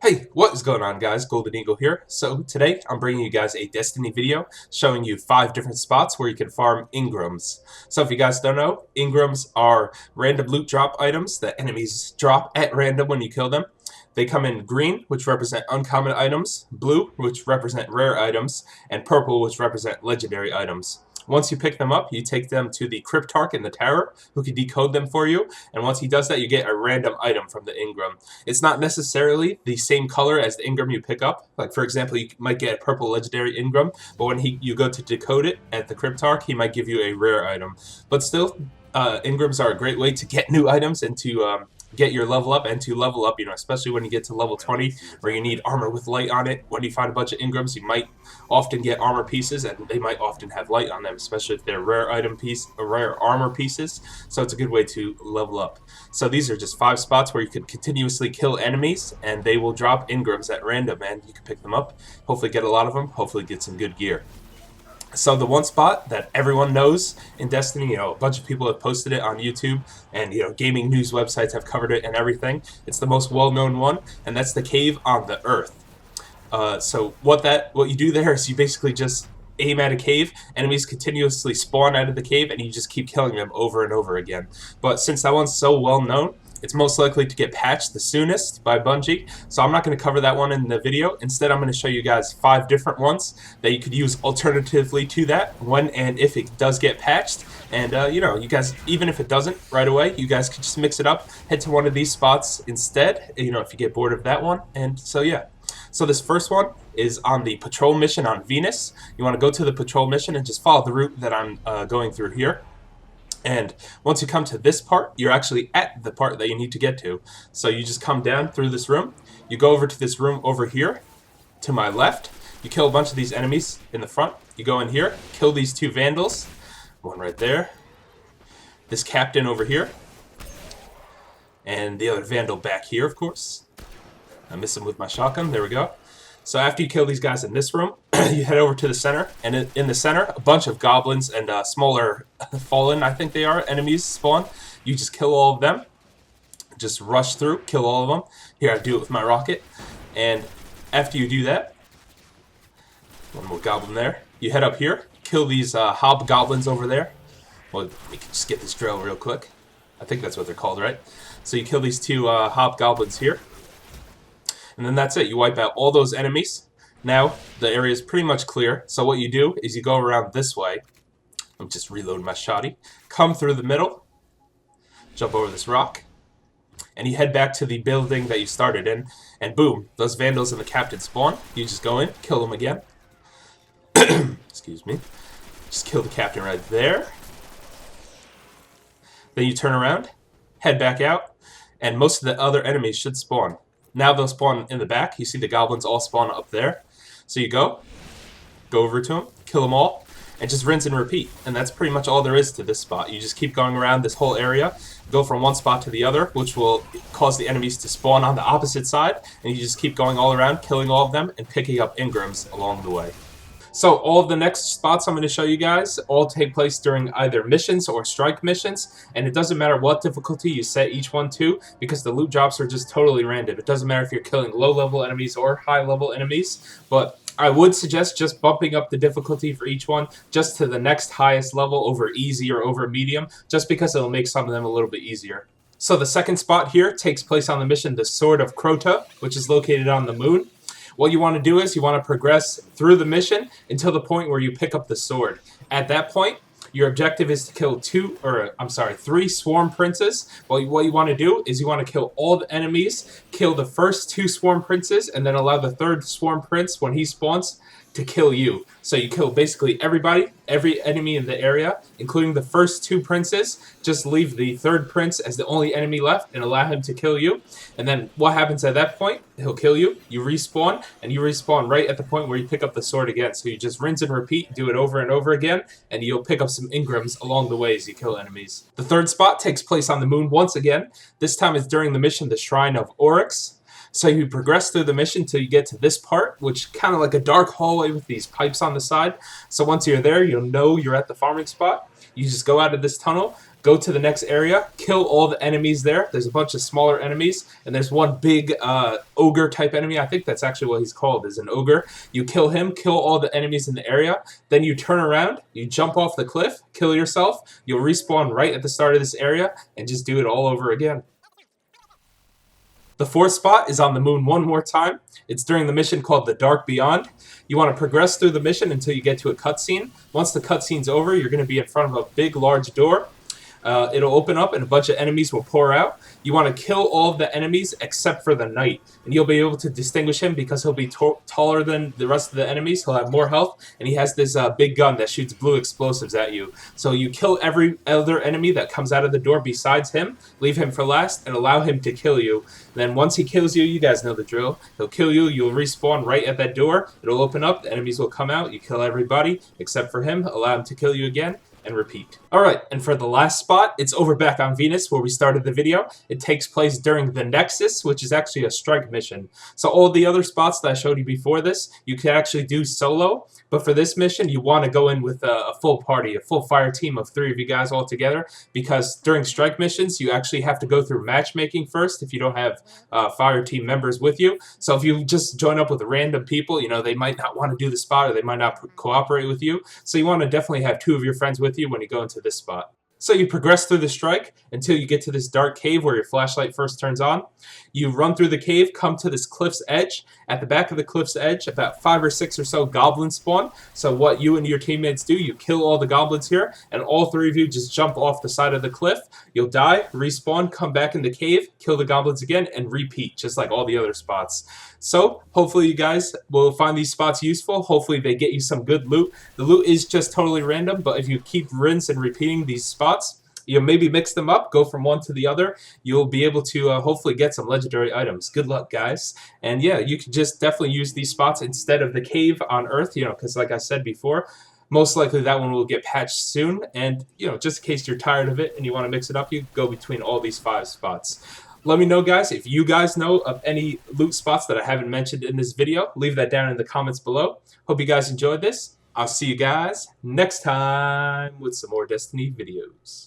Hey, what is going on, guys? Golden Eagle here. So today I'm bringing you guys a Destiny video showing you 5 different spots where you can farm Engrams. So if you guys don't know, Engrams are random loot drop items that enemies drop at random when you kill them. They come in green, which represent uncommon items, blue, which represent rare items, and purple, which represent legendary items. Once you pick them up, you take them to the Cryptarch in the tower, who can decode them for you, and once he does that, you get a random item from the Engram. It's not necessarily the same color as the Engram you pick up. Like, for example, you might get a purple legendary Engram, but when you go to decode it at the Cryptarch, he might give you a rare item. But still, Engrams are a great way to get new items and to get your level up and to level up, especially when you get to level 20 where you need armor with light on it. When you find a bunch of Engrams, you might often get armor pieces, and they might often have light on them, especially if they're rare armor pieces. So it's a good way to level up. So these are just 5 spots where you can continuously kill enemies, and they will drop Engrams at random, and you can pick them up, hopefully get a lot of them, hopefully get some good gear. So the one spot that everyone knows in Destiny, a bunch of people have posted it on YouTube, and gaming news websites have covered it and everything. It's the most well-known one, and that's the cave on the Earth. So what you do there is you basically just aim at a cave. Enemies continuously spawn out of the cave, and you just keep killing them over and over again. But since that one's so well known, it's most likely to get patched the soonest by Bungie, so I'm not going to cover that one in the video. Instead, I'm going to show you guys 5 different ones that you could use alternatively to that when and if it does get patched. And, you guys, even if it doesn't right away, you guys could just mix it up, head to one of these spots instead, if you get bored of that one. And so, yeah. So this first one is on the patrol mission on Venus. You want to go to the patrol mission and just follow the route that I'm going through here. And once you come to this part, you're actually at the part that you need to get to. So you just come down through this room. You go over to this room over here to my left. You kill a bunch of these enemies in the front. You go in here, kill these 2 vandals. One right there. This captain over here. And the other vandal back here, of course. I miss him with my shotgun. There we go. So after you kill these guys in this room, you head over to the center, and in the center, a bunch of goblins and smaller fallen, I think they are, enemies spawn. You just kill all of them. Just rush through, kill all of them. Here, I do it with my rocket. And after you do that, one more goblin there. You head up here, kill these hobgoblins over there. Well, we can just get this drill real quick. I think that's what they're called, right? So you kill these 2 hobgoblins here. And then that's it. You wipe out all those enemies. Now, the area is pretty much clear. So what you do is you go around this way. I'm just reloading my shotty. Come through the middle. Jump over this rock. And you head back to the building that you started in. And boom, those vandals and the captain spawn. You just go in, kill them again. Excuse me. Just kill the captain right there. Then you turn around, head back out, and most of the other enemies should spawn. Now they'll spawn in the back. You see the goblins all spawn up there. So you go over to them, kill them all, and just rinse and repeat. And that's pretty much all there is to this spot. You just keep going around this whole area, go from one spot to the other, which will cause the enemies to spawn on the opposite side, and you just keep going all around, killing all of them, and picking up Engrams along the way. So all of the next spots I'm going to show you guys all take place during either missions or strike missions, and it doesn't matter what difficulty you set each one to, because the loot drops are just totally random. It doesn't matter if you're killing low-level enemies or high-level enemies, but I would suggest just bumping up the difficulty for each one just to the next highest level over easy or over medium, just because it'll make some of them a little bit easier. So the second spot here takes place on the mission, the Sword of Crota, which is located on the moon. What you want to do is you want to progress through the mission until the point where you pick up the sword. At that point, your objective is to kill 3 swarm princes. Well, what you want to do is you want to kill all the enemies, kill the first 2 swarm princes, and then allow the 3rd swarm prince, when he spawns, to kill you. So you kill basically everybody, every enemy in the area, including the first 2 princes. Just leave the 3rd prince as the only enemy left and allow him to kill you. And then what happens at that point? He'll kill you, you respawn, and you respawn right at the point where you pick up the sword again. So you just rinse and repeat, do it over and over again, and you'll pick up some Engrams along the way as you kill enemies. The 3rd spot takes place on the moon once again. This time it's during the mission, the Shrine of Oryx. So you progress through the mission till you get to this part, which kind of like a dark hallway with these pipes on the side. So once you're there, you'll know you're at the farming spot. You just go out of this tunnel, Go to the next area, kill all the enemies there. There's a bunch of smaller enemies, and there's one big ogre type enemy. I think that's actually what he's called, is an ogre. You kill him, kill all the enemies in the area, then you turn around, you jump off the cliff, kill yourself, you'll respawn right at the start of this area, and just do it all over again. The fourth spot is on the moon one more time. It's during the mission called The Dark Beyond. You want to progress through the mission until you get to a cutscene. Once the cutscene's over, you're going to be in front of a big, large door. It'll open up and a bunch of enemies will pour out. You want to kill all of the enemies except for the knight. And you'll be able to distinguish him because he'll be taller than the rest of the enemies. He'll have more health. And he has this big gun that shoots blue explosives at you. So you kill every other enemy that comes out of the door besides him. Leave him for last and allow him to kill you. And then once he kills you, you guys know the drill. He'll kill you. You'll respawn right at that door. It'll open up. The enemies will come out. You kill everybody except for him. Allow him to kill you again. And repeat. Alright, and for the last spot, it's over back on Venus where we started the video. It takes place during the Nexus, which is actually a strike mission. So all the other spots that I showed you before this, you can actually do solo, but for this mission, you want to go in with a full party, a full fire team of 3 of you guys all together, because during strike missions, you actually have to go through matchmaking first if you don't have fire team members with you. So if you just join up with random people, you know, they might not want to do the spot or they might not cooperate with you. So you want to definitely have 2 of your friends with you when you go into this spot. So you progress through the strike until you get to this dark cave where your flashlight first turns on. You run through the cave, come to this cliff's edge. At the back of the cliff's edge, about 5 or 6 or so goblins spawn. So what you and your teammates do, you kill all the goblins here, and all 3 of you just jump off the side of the cliff. You'll die, respawn, come back in the cave, kill the goblins again, and repeat, just like all the other spots. So hopefully you guys will find these spots useful. Hopefully they get you some good loot. The loot is just totally random, but if you keep rinse and repeating these spots, you'll maybe mix them up, go from one to the other. You'll be able to hopefully get some legendary items. Good luck, guys. And yeah, you can just definitely use these spots instead of the cave on Earth, you know, because like I said before, most likely that one will get patched soon. And, you know, just in case you're tired of it and you want to mix it up, you go between all these 5 spots. Let me know, guys, if you guys know of any loot spots that I haven't mentioned in this video. Leave that down in the comments below. Hope you guys enjoyed this. I'll see you guys next time with some more Destiny videos.